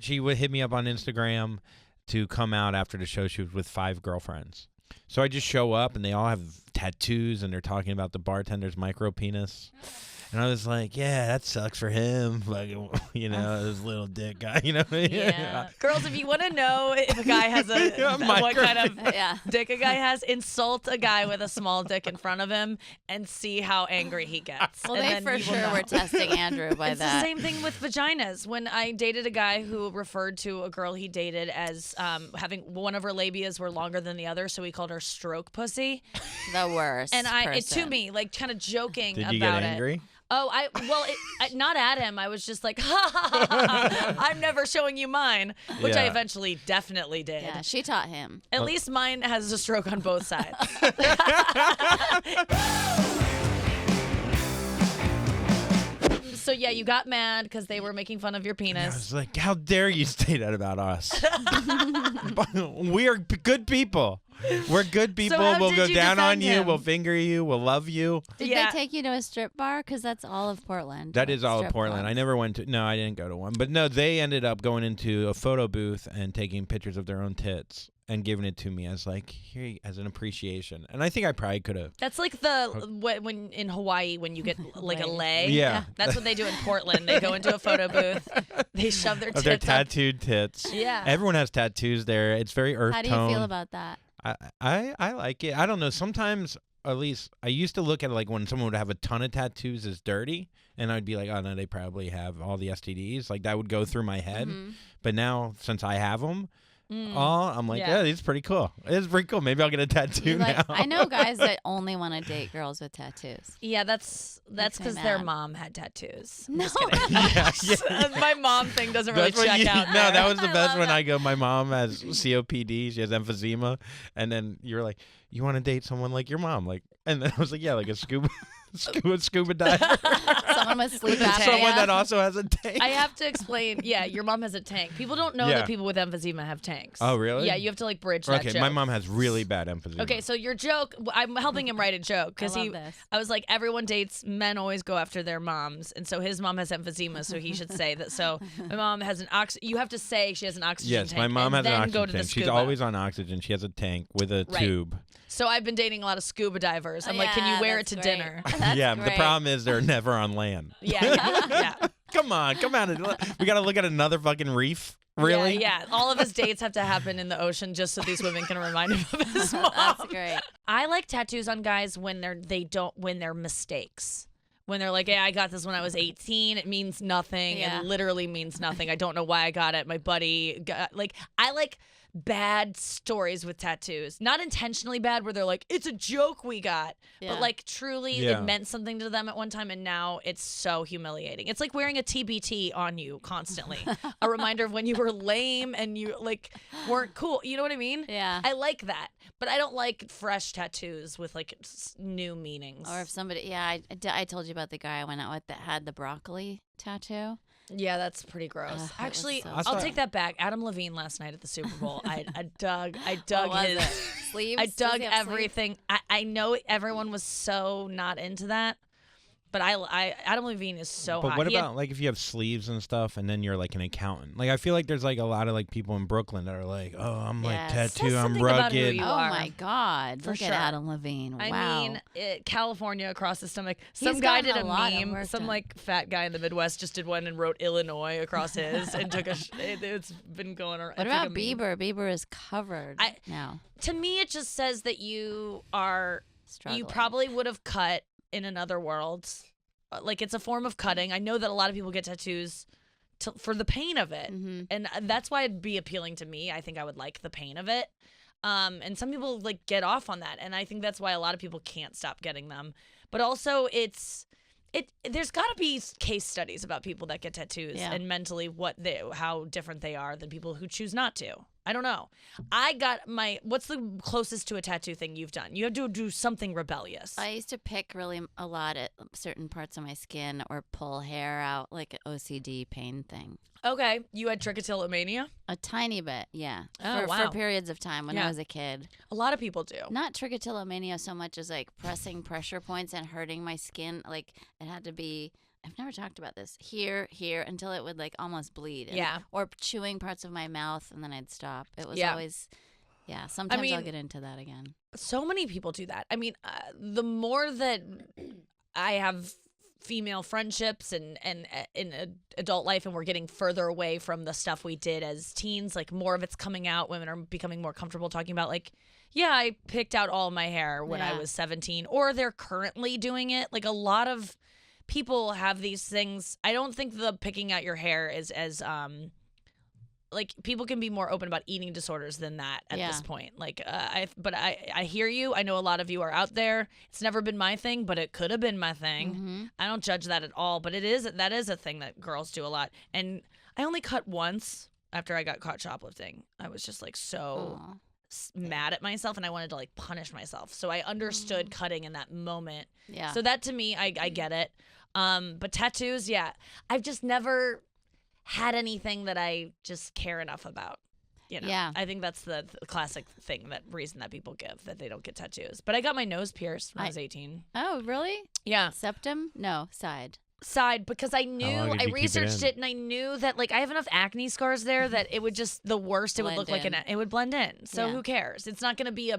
she would hit me up on Instagram to come out after the show. She was with 5 girlfriends. So I just show up, and they all have tattoos, and they're talking about the bartender's micro penis. And I was like, yeah, that sucks for him. Like, you know, this little dick guy, you know? Yeah. Girls, if you want to know if a guy has what kind of dick a guy has, insult a guy with a small dick in front of him and see how angry he gets. Well, they for sure were testing Andrew by it's that. It's the same thing with vaginas. When I dated a guy who referred to a girl he dated as having one of her labias were longer than the other, so he called her stroke pussy. The worst. And to me, like, kind of joking about it. Did you get angry? Oh, not at him. I was just like, ha, ha, ha, ha, I'm never showing you mine, which I eventually definitely did. Yeah, she taught him. At least mine has a stroke on both sides. So, yeah, you got mad because they were making fun of your penis. I was like, how dare you say that about us? We are good people. We're good people. We'll go down on you. We'll finger you. We'll love you. Did they take you to a strip bar? Because that's all of Portland. That is all of Portland. Clubs. I never went to. No, I didn't go to one. But no, they ended up going into a photo booth and taking pictures of their own tits and giving it to me as like here as an appreciation. And I think I probably could have. That's like when in Hawaii when you get like a lei. Yeah, that's what they do in Portland. They go into a photo booth. They shove their tits. Their tattooed tits. Yeah. Everyone has tattoos there. It's very earth tone. How do you feel about that? I like it. I don't know. Sometimes, at least, I used to look at it like when someone would have a ton of tattoos as dirty, and I'd be like, oh, no, they probably have all the STDs. Like, that would go through my head. Mm-hmm. But now, since I have them, I'm like, yeah, it's pretty cool. It's pretty cool. Maybe I'll get a tattoo now. I know guys that only want to date girls with tattoos. Yeah, that's because their mom had tattoos. No. My mom thing doesn't really check out. No, that was the best when I go, my mom has COPD. She has emphysema. And then you're like, you want to date someone like your mom? Like, and then I was like, yeah, like a scuba diver. Someone with sleep apnea. Someone that also has a tank. I have to explain. Yeah, your mom has a tank. People don't know that people with emphysema have tanks. Oh, really? Yeah, you have to like bridge that joke. Okay, my mom has really bad emphysema. Okay, so your joke, I'm helping him write a joke because I was like, everyone dates, men always go after their moms, and so his mom has emphysema, so he should say that. So my mom has an you have to say she has an oxygen tank. Yes, my mom has an oxygen go to tank. She's always on oxygen. She has a tank with a tube. So I've been dating a lot of scuba divers. I'm like, can you wear it to dinner? Yeah, the problem is they're never on land. Yeah. Come on. We got to look at another fucking reef. Really? Yeah. All of his dates have to happen in the ocean just so these women can remind him of his mom. That's great. I like tattoos on guys when they're mistakes. When they're like, hey, I got this when I was 18. It means nothing. Yeah. It literally means nothing. I don't know why I got it. My buddy got, I like bad stories with tattoos. Not intentionally bad where they're like, it's a joke we got. Yeah. But like truly it meant something to them at one time and now it's so humiliating. It's like wearing a TBT on you constantly. A reminder of when you were lame and you like weren't cool. You know what I mean? Yeah. I like that. But I don't like fresh tattoos with like new meanings. Or if somebody, I told you about the guy I went out with that had the broccoli tattoo. Yeah, that's pretty gross. Actually, I'll take that back. Adam Levine last night at the Super Bowl. I dug his sleeves. I dug everything. I know everyone was so not into that, but Adam Levine is so hot. But what about like if you have sleeves and stuff, and then you're like an accountant? Like I feel like there's like a lot of like people in Brooklyn that are like, oh, I'm like tattoo, I'm rugged. Oh my God, look at Adam Levine. Wow. I mean, California across the stomach. Some guy did a meme. Some like fat guy in the Midwest just did one and wrote Illinois across his and took a. It's been going around. What about Bieber? Bieber is covered now. To me, it just says that you are. Struggling. You probably would have cut in another world. Like it's a form of cutting. I know that a lot of people get tattoos for the pain of it. Mm-hmm. And that's why it'd be appealing to me. I think I would like the pain of it. And some people like get off on that. And I think that's why a lot of people can't stop getting them. But also there's got to be case studies about people that get tattoos and mentally how different they are than people who choose not to. I don't know. What's the closest to a tattoo thing you've done? You have to do something rebellious. I used to pick really a lot at certain parts of my skin or pull hair out, like an OCD pain thing. Okay. You had trichotillomania? A tiny bit, yeah. Oh, for periods of time when I was a kid. A lot of people do. Not trichotillomania so much as like pressing pressure points and hurting my skin. Like it had to be I've never talked about this, here, until it would like almost bleed. Yeah. Or chewing parts of my mouth and then I'd stop. It was always, sometimes I'll get into that again. So many people do that. I mean, the more that I have female friendships and in adult life, and we're getting further away from the stuff we did as teens, like more of it's coming out. Women are becoming more comfortable talking about like, yeah, I picked out all my hair when I was 17, or they're currently doing it. Like a lot of people have these things. I don't think the picking out your hair is as like people can be more open about eating disorders than that at this point. Like, I hear you. I know a lot of you are out there. It's never been my thing, but it could have been my thing. Mm-hmm. I don't judge that at all, but that is a thing that girls do a lot. And I only cut once after I got caught shoplifting. I was just like mad at myself, and I wanted to like punish myself. So I understood cutting in that moment. Yeah. So that to me, I get it. But tattoos, I've just never had anything that I just care enough about. You know, I think that's the classic reason that people give that they don't get tattoos. But I got my nose pierced when I was 18. Oh, really? Yeah. Septum? No, side. Because I knew, I researched it, and I knew that like I have enough acne scars there that it would just, the worst, it would look like it would blend in. So who cares? It's not going to be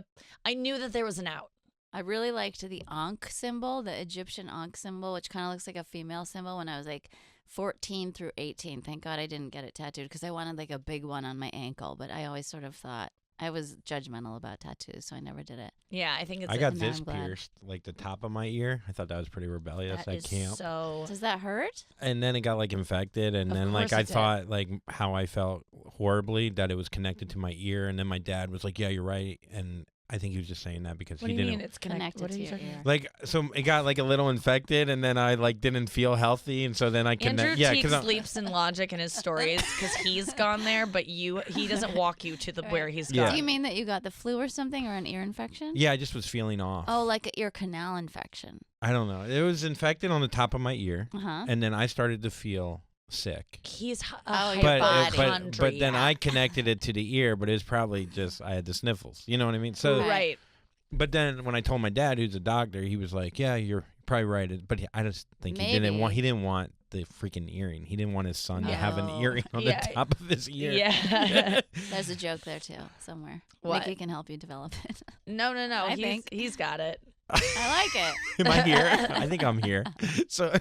I knew that there was an out. I really liked the Ankh symbol, the Egyptian Ankh symbol, which kind of looks like a female symbol, when I was like 14 through 18. Thank God I didn't get it tattooed because I wanted like a big one on my ankle, but I always sort of thought I was judgmental about tattoos, so I never did it. Yeah, I think it's. I got this pierced, like the top of my ear. I thought that was pretty rebellious. That I can't. Does that hurt? And then it got like infected, and then like I thought like how I felt horribly that it was connected to my ear, and then my dad was like, "Yeah, you're right," and I think he was just saying that because what he do you didn't. Mean it's connected What to are your you ear? Like, so it got like a little infected, and then I like didn't feel healthy, and so then I Andrew Teague sleeps in logic in his stories because he's gone there, but he doesn't walk you to where he's gone. Do you mean that you got the flu or something, or an ear infection? Yeah, I just was feeling off. Oh, like an ear canal infection. I don't know. It was infected on the top of my ear, Uh-huh. and then I started to feel sick. He's but then I connected it to the ear, but it was probably just I had the sniffles. You know what I mean? So right. But then when I told my dad, who's a doctor, he was like, "Yeah, you're probably right." But I just think he didn't want the freaking earring. He didn't want his son to have an earring on the top of his ear. Yeah. There's a joke there too somewhere. What? Nikki can help you develop it. No. He's got it. I like it. Am I here? I think I'm here. So